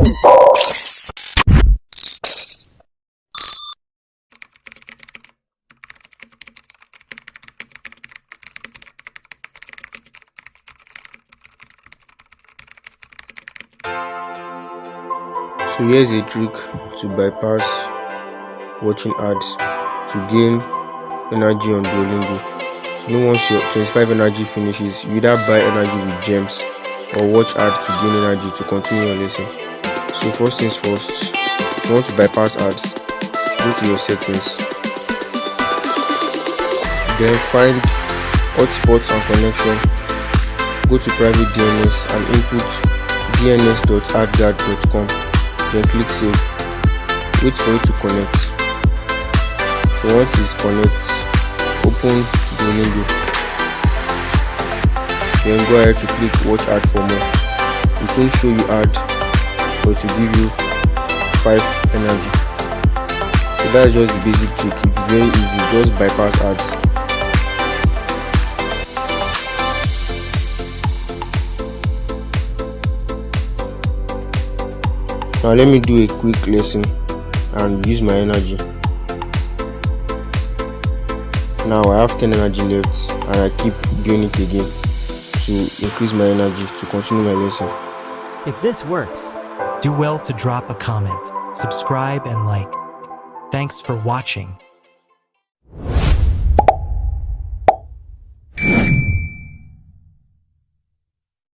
So here's a trick to bypass watching ads to gain energy on Duolingo. Once your 25 energy finishes, you either buy energy with gems or watch ads to gain energy to continue your lesson. So first things first, if you want to bypass ads, go to your settings, then find hotspots and connection, go to private DNS and input dns.adguard.com, then click save. Wait for it to connect. So once it's connect, open Duolingo, then go ahead to click watch ad for more. It won't show you ad, but it will give you 5 energy. So that's just the basic trick. It's very easy, just bypass ads. Now let me do a quick lesson and use my energy. Now I have 10 energy left and I keep doing it again to increase my energy to continue my lesson. If this works, Do well to drop a comment, subscribe and like. Thanks for watching.